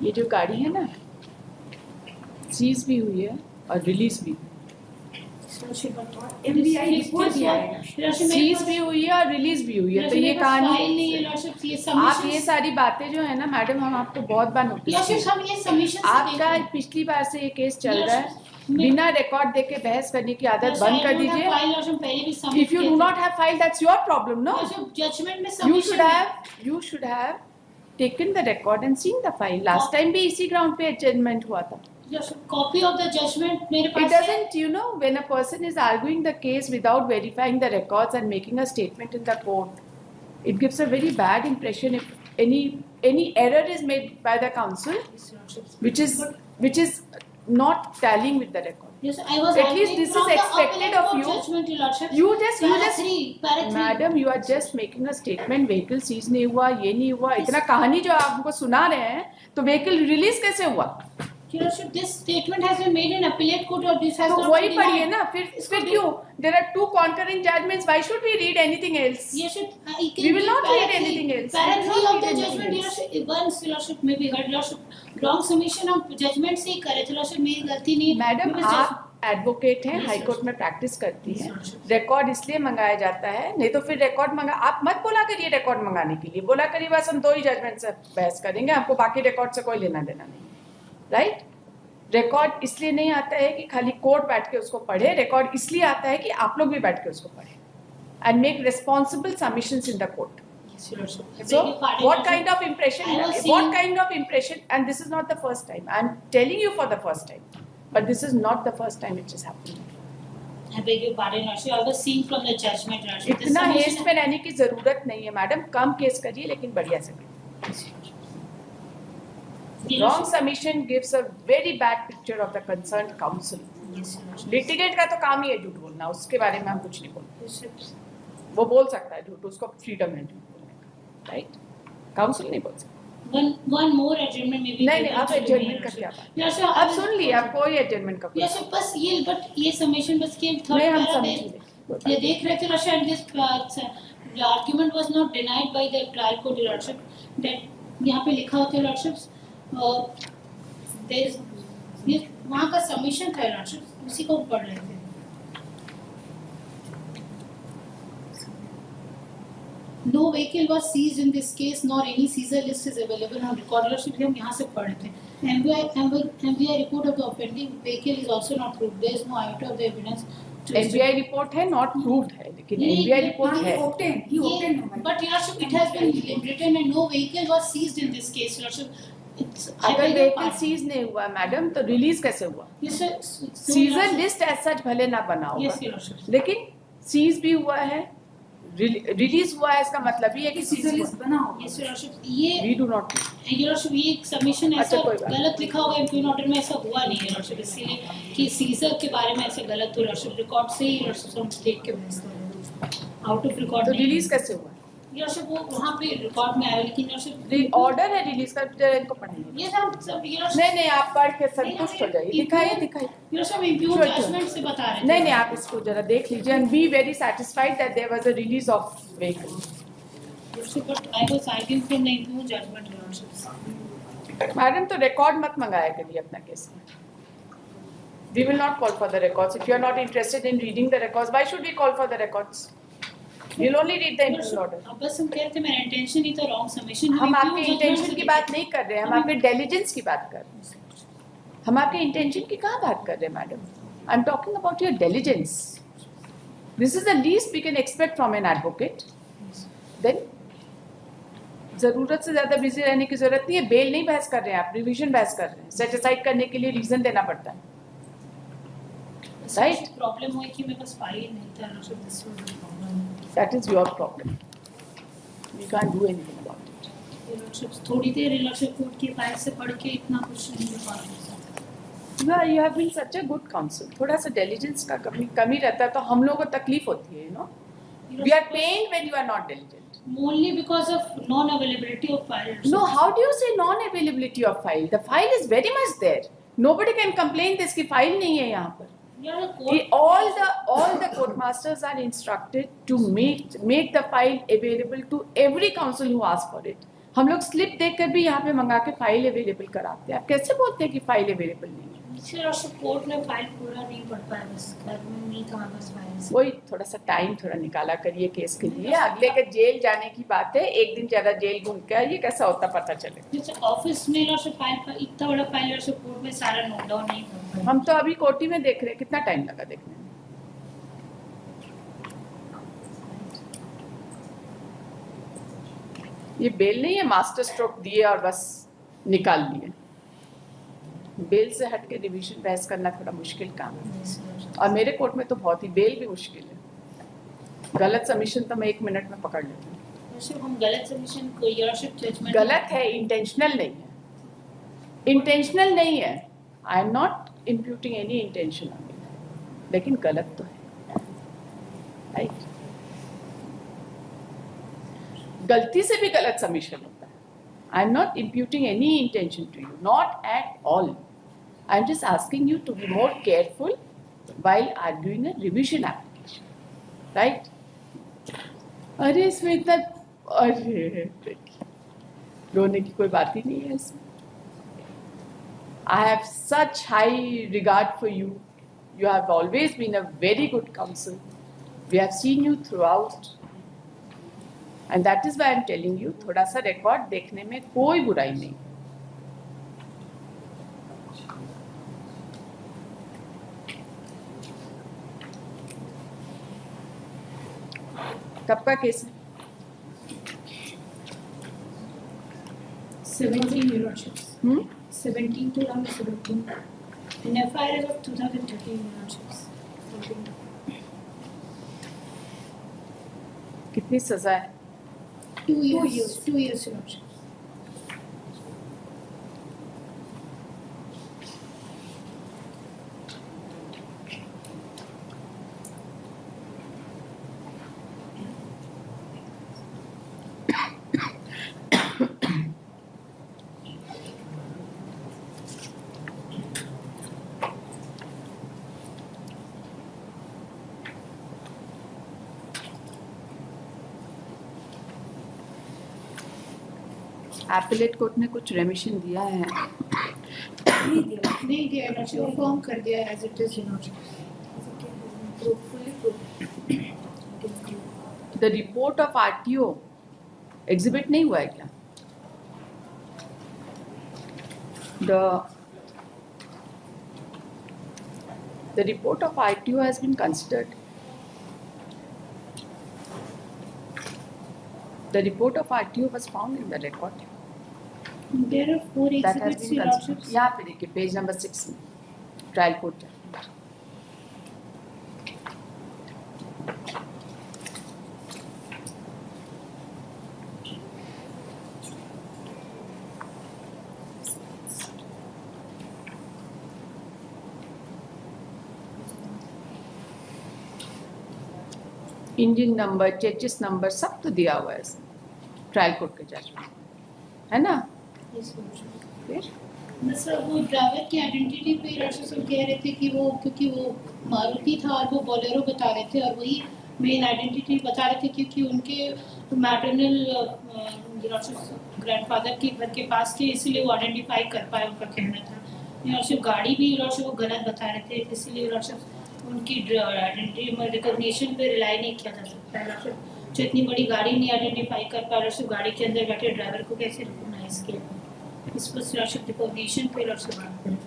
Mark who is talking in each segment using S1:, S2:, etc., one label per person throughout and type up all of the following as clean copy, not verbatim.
S1: ये जो गाड़ी है ना, सीज भी हुई है और रिलीज भी, सीज भी हुई है और रिलीज भी हुई है, तो ये कहानी, आप ये सारी बातें जो है ना मैडम, हम आपको बहुत बार नोटिस, आपका पिछली बार से ये केस चल रहा है, बिना रिकॉर्ड देके बहस करने की आदत बंद कर दीजिए। If you do not have file, that's your problem, no, you should have taken the record and seen the file. Last time भी इसी ग्राउंड पे एडजमेंट हुआ था।
S2: Copy of the judgment मेरे पास
S1: It doesn't, you know, when a person is arguing the case without verifying the records and making a statement in the court, it gives a very bad impression if any error is made by the counsel, which is not tallying with the record.
S2: Yes, I was
S1: at least this is expected of you. You just, madam, you are just making a statement. Vehicle seize नहीं हुआ, ये नहीं हुआ, इतना कहानी जो आप हमको सुना रहे हैं, तो vehicle release कैसे हुआ?
S2: This statement has been made in appellate court or this has not been.
S1: तो वही पढ़िए ना, फिर क्यों? There are two concurrent judgments. Why should we read anything else?
S2: Yes,
S1: we will not read anything else.
S2: Para 3 of the judgment, Lordship, once Lordship may be heard, Lordship, wrong submission of judgment से ही करे, तो Lordship मेरी गलती नहीं।
S1: Madam आप advocate हैं, high court में practice करती हैं, रिकॉर्ड इसलिए मंगाया जाता है, नहीं तो फिर रिकॉर्ड मंगा, आप मत बोला करिए रिकॉर्ड मंगाने के लिए, बोला करिए बस हम 2 ही जजमेंट से बहस करेंगे, हमको बाकी रिकॉर्ड से कोई लेना देना नहीं, राइट? रिकॉर्ड इसलिए नहीं आता है कि खाली कोर्ट बैठ के उसको पढ़े, रिकॉर्ड इसलिए आता है कि आप लोग भी बैठ के उसको पढ़ें and make responsible submissions in the court. So what kind of impression, and this is not the first time, I'm telling you for the first time, but this is not the first time it is happening.
S2: I beg your pardon, Lordship, I was seeing from the judgment, Lordship.
S1: इतना haste में रहने की जरूरत नहीं है madam, कम case करिए लेकिन बढ़िया से करिए. Wrong submission gives a very bad picture of the concerned counsel. Litigant का तो काम ही है झूठ बोलना, उसके बारे में हम कुछ नहीं बोलते. वो बोल सकता है झूठ, उसको फ्रीडम है झूठ बोलने का, राइट? काउंसिल नहीं बोल सकता.
S2: One more adjournment maybe.
S1: नहीं, आप एडजमेंट का क्या बात? अब सुन लिया, आप कोई एडजमेंट का.
S2: यस बस ये सबमिशन बस के
S1: थर्ड हम समझ
S2: ये देख रहे थे lordship, this argument was not denied by the trial court lordship, that यहाँ पे लिखा होता है लॉर्डशिप, देयर इज ये वहाँ का सबमिशन था लॉर्डशिप, उसी को पढ़ रहे थे. No vehicle was seized in this case, nor any seizure list is available on record. Lordship, हम यहाँ से पढ़े थे. MVI report of the offending vehicle is also not proved. There is no iota of the evidence.
S1: MVI report है, not proved है, लेकिन MVI report है.
S2: But Lordship, it has been written and no vehicle was seized in this case, Lordship.
S1: अगर vehicle seize नहीं हुआ madam, तो release कैसे हुआ? सीजर लिस्ट एज सच भले ना बना होगा, लेकिन सीज भी हुआ है, रिलीज हुआ है, इसका मतलब ये है कि सीजर लिस्ट बना होगा.
S2: ये
S1: वी डू नॉट,
S2: ये सबमिशन ऐसा गलत लिखा होगा इम्प्यून ऑर्डर में, ऐसा हुआ नहीं है लॉर्डशिप, इसीलिए कि सीजर के बारे में ऐसे गलत हो लॉर्डशिप, रिकॉर्ड से ही लॉर्डशिप हम देख के बहस कर रहे हैं, आउट ऑफ रिकॉर्ड.
S1: तो रिलीज कैसे हुआ?
S2: लॉर्डशिप वो वहाँ पे रिकॉर्ड में आया, लेकिन लॉर्डशिप
S1: ऑर्डर है रिलीज का, जरा इनको पढ़ेंगे.
S2: ये सब
S1: नहीं आप पढ़ के संतुष्ट हो जाइए. दिखाइए
S2: लॉर्डशिप इम्प्यून जजमेंट से बता रहे हैं.
S1: नहीं आप इसको जरा देख लीजिए and be very satisfied that there was a release of vehicle.
S2: But I was arguing from the impugned judgment, Lordship.
S1: Madam तो रिकॉर्ड मत मंगाया करिए अपना केस में. We will not call for the records. If you are not interested in reading the records, why should we call for the records? We'll only read the impugned order.
S2: अब बस हम कहते हैं मेरा इंटेंशन ही तो wrong submission.
S1: हम आपके intention की बात नहीं कर रहे हैं, हम आपके डिलिजेंस की बात कर रहे हैं. हम आपके इंटेंशन की कहाँ बात कर रहे हैं madam? I am talking about your diligence. This is the least we can expect from an advocate. Then जरूरत से ज्यादा बिजी रहने की जरूरत नहीं है. बेल नहीं बहस कर रहे हैं आप, रिवीजन बहस कर रहे हैं. सेट असाइड करने के लिए रीजन देना पड़ता है, राइट?
S2: प्रॉब्लम हुई कि मेरे पास फाइल नहीं था lordship, this was the problem.
S1: That is your problem, we can't do anything about it.
S2: Lordship थोड़ी देर लॉर्डशिप कोर्ट की फाइल से पढ़ के इतना कुछ नहीं हो पा रहा.
S1: You have been such a good counsel. थोड़ा सा diligence का कमी रहता है तो हम लोगों को तकलीफ होती है, you know. We are pained when you are not diligent.
S2: Only because of non-availability of file.
S1: No, how do you say non-availability of file? The file is very much there. Nobody can complain this कि file नहीं है यहाँ पर. All the court masters are instructed to make the file available to every counsel who asks for it. हम लोग slip देखकर भी यहाँ पे मंगा के फाइल अवेलेबल कराते हैं। आप कैसे बोलते हैं कि फाइल अवेलेबल नहीं है?
S2: कोर्ट में फाइल पूरा नहीं पढ़ पाया, बस घर में नहीं था, बस फाइल
S1: वही थोड़ा सा टाइम थोड़ा निकाला करिए केस के लिए। अगले के जेल जाने की बात है, एक दिन ज्यादा जेल घूम के आइए, कैसा होता पता चले।
S2: जैसे ऑफिस में फाइल इतना बड़ा फाइल कोर्ट में सारा नोट डाउन नहीं कर पाए।
S1: हम तो अभी कोर्टी में देख रहे हैं, कितना टाइम लगा देखने में। ये बेल नहीं है मास्टर स्ट्रोक दिए और बस निकाल लिए। बेल से हट के रिवीजन बहस करना थोड़ा मुश्किल काम है, और मेरे कोर्ट में तो बहुत ही बेल भी मुश्किल है। गलत सबमिशन तो मैं 1 मिनट में पकड़ लेती हूँ।
S2: हम गलत सबमिशन को योरशिप जजमेंट
S1: गलत है, इंटेंशनल नहीं है, इंटेंशनल नहीं है। I am not imputing any intention on it, लेकिन गलत तो है, राइट? गलती से भी गलत सबमिशन होता है। I am not imputing any intention to you, not at all. I am just asking you to be more careful while arguing a revision application, right? अरे इसमें इतना, अरे रोने की कोई बात ही नहीं है इसमें. I have such high regard for you. You have always been a very good counsel. We have seen you throughout, and that is why I am telling you, थोड़ा सा रिकॉर्ड देखने में कोई बुराई नहीं. कब का केस है?
S2: 17 Eurochips. 17 2017. An FIR of 2013 Eurochips.
S1: कितनी सजा है?
S2: 2 years. 2 years Eurochips.
S1: Appellate court ने कुछ रेमिशन दिया है?
S2: नहीं दिया वो फॉर्म कर दिया as it is
S1: the report of RTO exhibit नहीं हुआ है क्या? The report of ITO has been considered. The report of ITO was found in the record.
S2: There are 4
S1: That has
S2: exhibits
S1: been
S2: Your
S1: considered.
S2: Lordships.
S1: यहाँ पे देखिए page number 6 में trial court. Engine number, chassis number सब तो दिया हुआ है trial court के जजमेंट, है ना? फिर
S2: सर वो ड्राइवर की आइडेंटिटी पे लॉर्डशिप कह रहे थे कि वो क्योंकि वो मारुति था और वो बोलेरो बता रहे थे, और वही मेन आइडेंटिटी बता रहे थे क्योंकि उनके मैटरनल ग्रैंडफादर के घर के पास थे, इसीलिए वो आइडेंटिफाई कर पाए, उनका कहना था. लॉर्डशिप गाड़ी भी लॉर्डशिप वो गलत बता रहे थे, इसीलिए लॉर्डशिप उनकी आइडेंटिटी रिकॉग्निशन पे रिलाई नहीं किया जा सकता. लॉर्डशिप जो इतनी बड़ी गाड़ी नहीं आइडेंटिफाई कर पा, लॉर्डशिप गाड़ी के अंदर बैठे ड्राइवर को कैसे रिकॉग्नाइज किया? इस पर लॉर्डशिप रिकॉग्निशन पे लॉर्डशिप बात करें,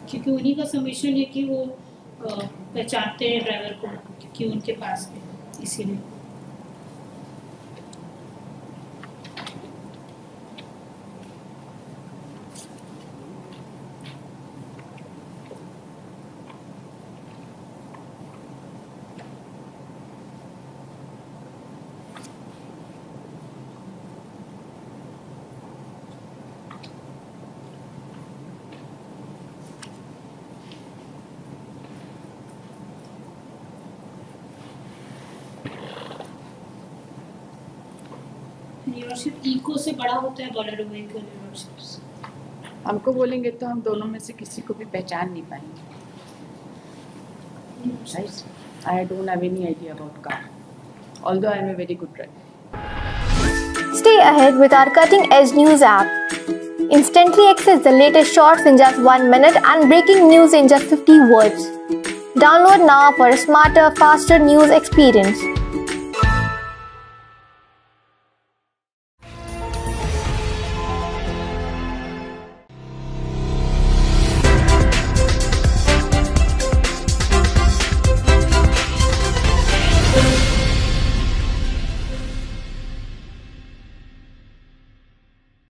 S2: क्योंकि उन्हीं का सबमिशन है कि वो पहचानते हैं ड्राइवर को क्योंकि उनके पास है, इसीलिए. लॉर्डशिप इको से बड़ा होता है बोलेरो व्हीकल. लॉर्डशिप्स
S1: हमको बोलेंगे तो हम दोनों में से किसी को भी पहचान नहीं पाएंगे, right? I don't have any idea about car, although I am a very good driver.
S3: Stay ahead with our cutting-edge news app. Instantly access the latest shorts in just 1 minute and breaking news in just 50 words. Download now for a smarter, faster news experience.